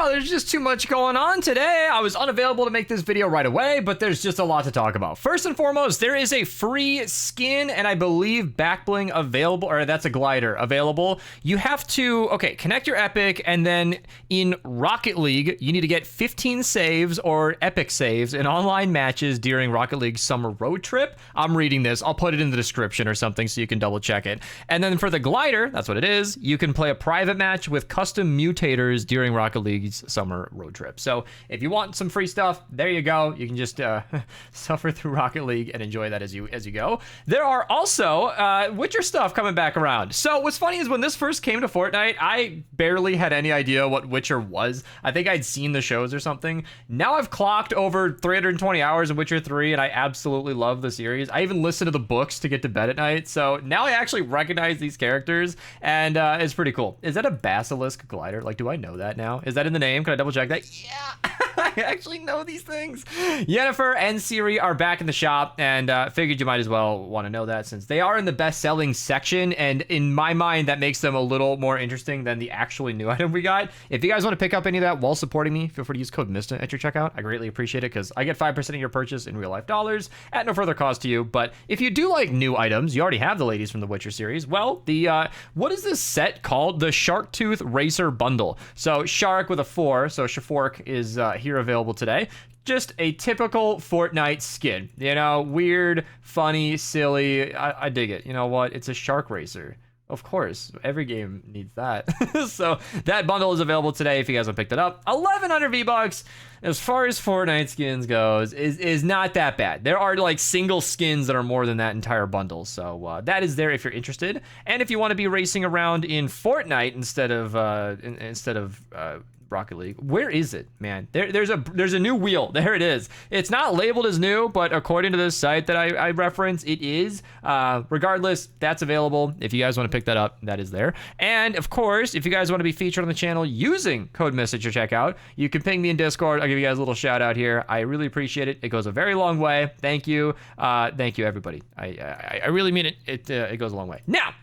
Wow, there's just too much going on today. I was unavailable to make this video right away, but there's just a lot to talk about. First and foremost, there is a free skin and I believe back bling available, or that's a glider available. You have to, okay, connect your epic, and then in Rocket League, you need to get 15 saves or epic saves in online matches during Rocket League Summer Road Trip. I'm reading this. I'll put it in the description or something so you can double check it. And then for the glider, that's what it is. You can play a private match with custom mutators during Rocket League's Summer Road Trip. So if you want some free stuff, there you go. You can just suffer through Rocket League and enjoy that as you go. There are also Witcher stuff coming back around. So what's funny is when this first came to Fortnite, I barely had any idea what Witcher was. I think I'd seen the shows or something. Now I've clocked over 320 hours of Witcher 3 and I absolutely love the series. I even listen to the books to get to bed at night. So now I actually recognize these characters and it's pretty cool. Is that a basilisk glider? Like, do I know that now? Is that in the name? Can I double check that? Yeah, I actually know these things. Yennefer and Ciri are back in the shop, and figured you might as well want to know that since they are in the best-selling section, and in my mind, that makes them a little more interesting than the actually new item we got. If you guys want to pick up any of that while supporting me, feel free to use code Mista at your checkout. I greatly appreciate it because I get 5% of your purchase in real-life dollars at no further cost to you. But if you do like new items, you already have the ladies from the Witcher series. Well, the what is this set called? The Sharktooth Racer Bundle. So Shark with a 4, so Shafork is here available today. Just a typical Fortnite skin, you know, weird, funny, silly. I dig it. You know what? It's a shark racer. Of course, every game needs that. So that bundle is available today if you guys want to pick that up. 1,100 V-Bucks, as far as Fortnite skins goes, is not that bad. There are like single skins that are more than that entire bundle. So that is there if you're interested. And if you want to be racing around in Fortnite instead of Rocket League. Where is it, man? There's a new wheel. There it is. It's not labeled as new, but according to this site that I reference, it is. Regardless, that's available. If you guys want to pick that up, that is there. And of course, if you guys want to be featured on the channel using code Message to checkout, you can ping me in Discord. I'll give you guys a little shout out here. I really appreciate it. It goes a very long way. Thank you. Thank you, everybody. I really mean it. It goes a long way. Now,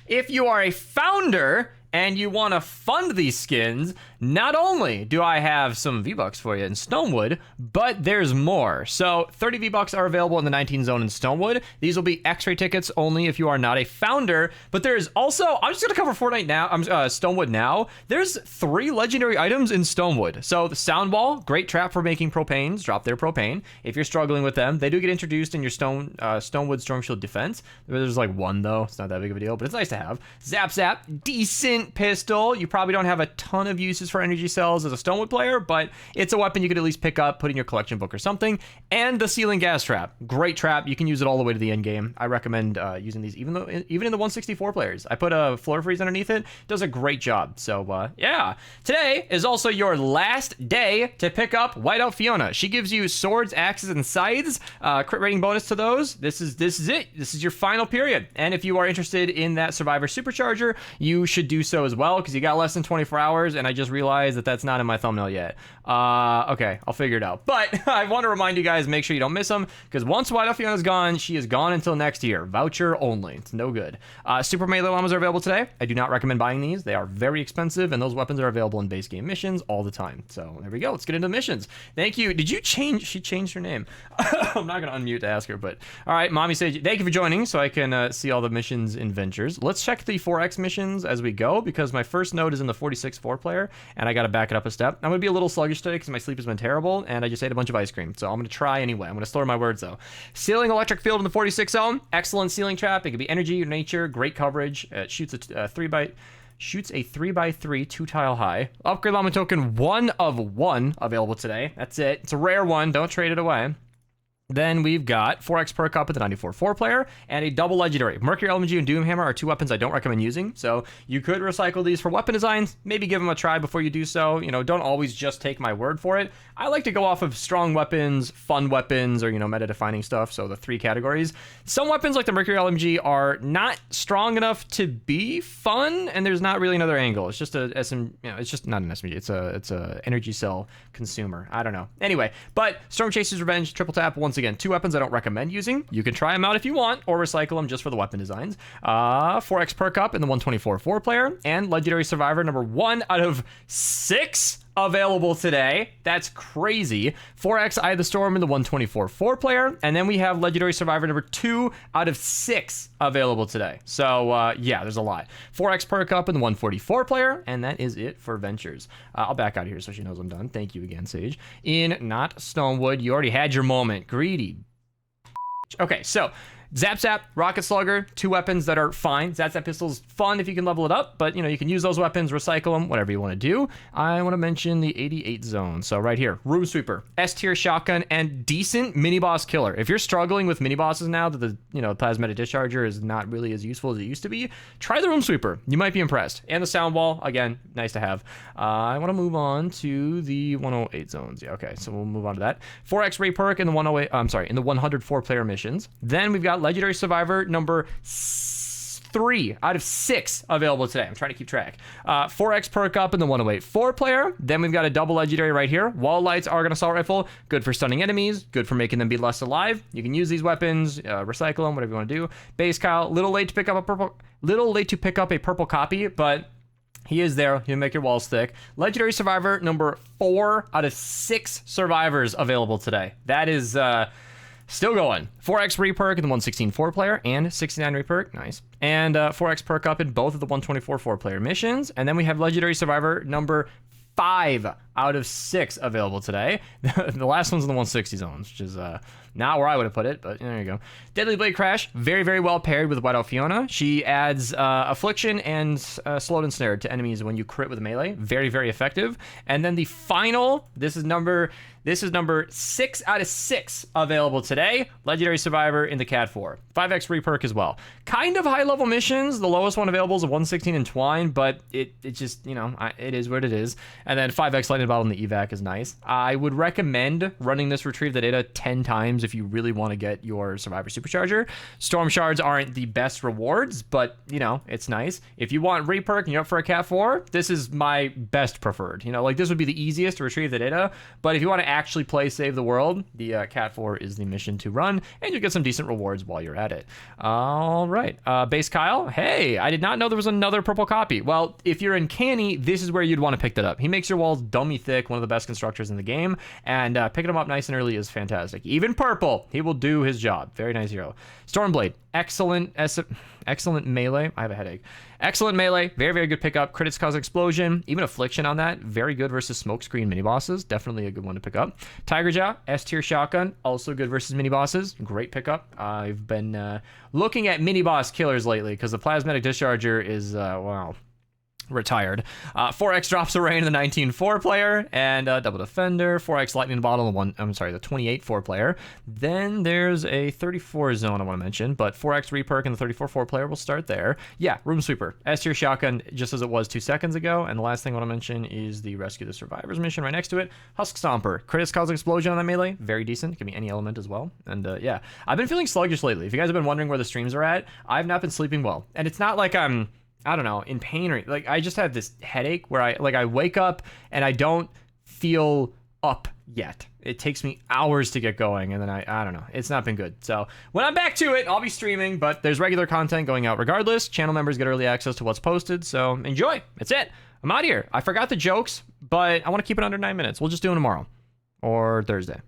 if you are a founder and you want to fund these skins, not only do I have some V-Bucks for you in Stonewood, but there's more. So 30 V-Bucks are available in the 19 zone in Stonewood. These will be X-ray tickets only if you are not a founder. But there's also, I'm just gonna cover Fortnite now, Stonewood now. There's 3 legendary items in Stonewood. So the sound wall, great trap for making propanes, drop their propane. If you're struggling with them, they do get introduced in your Stonewood Storm Shield defense. There's like 1 though, it's not that big of a deal, but it's nice to have. Zap Zap, decent pistol. You probably don't have a ton of uses for energy cells as a Stonewood player, but it's a weapon you could at least pick up, put in your collection book or something. And the ceiling gas trap, great trap. You can use it all the way to the end game. I recommend using these even in the 164 players. I put a floor freeze underneath it. Does a great job. So yeah, today is also your last day to pick up Whiteout Fiona. She gives you swords, axes, and scythes. Crit rating bonus to those. This is it. This is your final period. And if you are interested in that Survivor Supercharger, you should do so as well, because you got less than 24 hours, and I just realized that that's not in my thumbnail yet. Okay, I'll figure it out. But I want to remind you guys, make sure you don't miss them, because once Whiteout Fiona's gone, she is gone until next year. Voucher only. It's no good. Super melee llamas are available today. I do not recommend buying these. They are very expensive, and those weapons are available in base game missions all the time. So there we go. Let's get into missions. Thank you. Did you change? She changed her name. I'm not going to unmute to ask her, but all right, Mommy Sage, thank you for joining so I can see all the missions and ventures. Let's check the 4X missions as we go, because my first node is in the 46 4-player, and I got to back it up a step. I'm going to be a little sluggish today because my sleep has been terrible, and I just ate a bunch of ice cream. So I'm going to try anyway. I'm going to slur my words, though. Ceiling electric field in the 46 zone. Excellent ceiling trap. It could be energy or nature. Great coverage. It shoots a 3x3 2-tile high. Upgrade llama token 1 of 1 available today. That's it. It's a rare one. Don't trade it away. Then we've got 4X perk up with the 94 4-player and a double legendary. Mercury LMG and Doomhammer are 2 weapons I don't recommend using, so you could recycle these for weapon designs. Maybe give them a try before you do so. You know, don't always just take my word for it. I like to go off of strong weapons, fun weapons, or, you know, meta-defining stuff, so the 3 categories. Some weapons like the Mercury LMG are not strong enough to be fun, and there's not really another angle. It's just a it's just not an SMG. It's a energy cell consumer. I don't know. Anyway, but Storm Chaser's Revenge, triple tap once again, 2 weapons I don't recommend using. You can try them out if you want, or recycle them just for the weapon designs. 4x perk up in the 124 4-player, and Legendary Survivor number 1 out of 6 available today. That's crazy. 4x Eye of the Storm in the 124 4-player, and then we have Legendary Survivor number 2 out of 6 available today. So yeah, there's a lot. 4x perk up in the 144 player, and that is it for Ventures. I'll back out of here so she knows I'm done. Thank you again, Sage. In Not Stonewood, you already had your moment. Greedy. Okay, so Zap Zap, Rocket Slugger, 2 weapons that are fine. Zap Zap Pistol's fun if you can level it up, but you know, you can use those weapons, recycle them, whatever you want to do. I want to mention the 88 zone. So right here, Room Sweeper, S tier shotgun, and decent mini boss killer. If you're struggling with mini bosses now that the plasmatic discharger is not really as useful as it used to be, try the Room Sweeper. You might be impressed. And the sound wall, again, nice to have. I want to move on to the 108 zones. Yeah, okay, so we'll move on to that. 4x Ray perk in the 108. I'm sorry, in the 104 player missions. Then we've got Legendary Survivor number 3 out of 6 available today. I'm trying to keep track. 4x perk up in the 108 4-player. Then we've got a double legendary right here. Wall Lights Argon Assault Rifle. Good for stunning enemies. Good for making them be less alive. You can use these weapons, recycle them, whatever you want to do. Base Kyle, little late to pick up a purple copy, but he is there. He'll make your walls thick. Legendary Survivor number 4 out of 6 survivors available today. That is still going. 4x reperk in the 116 4-player and 69 reperk. Nice. And 4x perk up in both of the 124 4-player missions. And then we have Legendary Survivor number 5 out of 6 available today. The last one's in the 160 zones, which is not where I would have put it, but there you go. Deadly Blade Crash, very, very well paired with Whiteout Fiona. She adds Affliction and Slowed and Snared to enemies when you crit with melee. Very, very effective. And then the final, this is number 6 out of 6 available today. Legendary Survivor in the Cat 4. 5x reperk as well. Kind of high-level missions. The lowest one available is a 116 Entwine, but it just, it is what it is. And then 5x Lightning Bottle in the evac is nice. I would recommend running this Retrieve the Data 10 times if you really want to get your Survivor Supercharger. Storm Shards aren't the best rewards, but, it's nice. If you want reperk and you're up for a Cat 4, this is my best preferred. This would be the easiest to retrieve the data, but if you want to actually play Save the World, the Cat 4 is the mission to run, and you'll get some decent rewards while you're at it. All right. Base Kyle, hey, I did not know there was another purple copy. Well, if you're in Canny, this is where you'd want to pick that up. He makes your walls dummy thick, one of the best constructors in the game, and picking him up nice and early is fantastic. Even purple, he will do his job. Very nice hero. Stormblade, excellent melee. I have a headache. Excellent melee, very, very good pickup. Critics cause explosion, even Affliction on that. Very good versus smokescreen mini bosses. Definitely a good one to pick up. Tiger Jaw, S tier shotgun, also good versus mini bosses. Great pickup. I've been looking at mini boss killers lately because the plasmatic discharger is wow. Retired. 4x drops array in the 19 4-player and double defender. 4x lightning bottle in the 28 4-player. Then there's a 34 zone I want to mention, but 4x reperk in the 34 4-player. We'll start there. Yeah, Room Sweeper, S tier shotgun, just as it was 2 seconds ago. And the last thing I want to mention is the Rescue the Survivors mission right next to it. Husk Stomper, critics cause explosion on that melee. Very decent. Give me any element as well. And yeah, I've been feeling sluggish lately. If you guys have been wondering where the streams are at, I've not been sleeping well, and it's not like I'm in pain or I just have this headache where I wake up and I don't feel up yet. It takes me hours to get going, and then I don't know. It's not been good. So when I'm back to it, I'll be streaming, but there's regular content going out regardless. Channel members get early access to what's posted, so enjoy. That's it. I'm out of here. I forgot the jokes, but I want to keep it under 9 minutes. We'll just do them tomorrow or Thursday.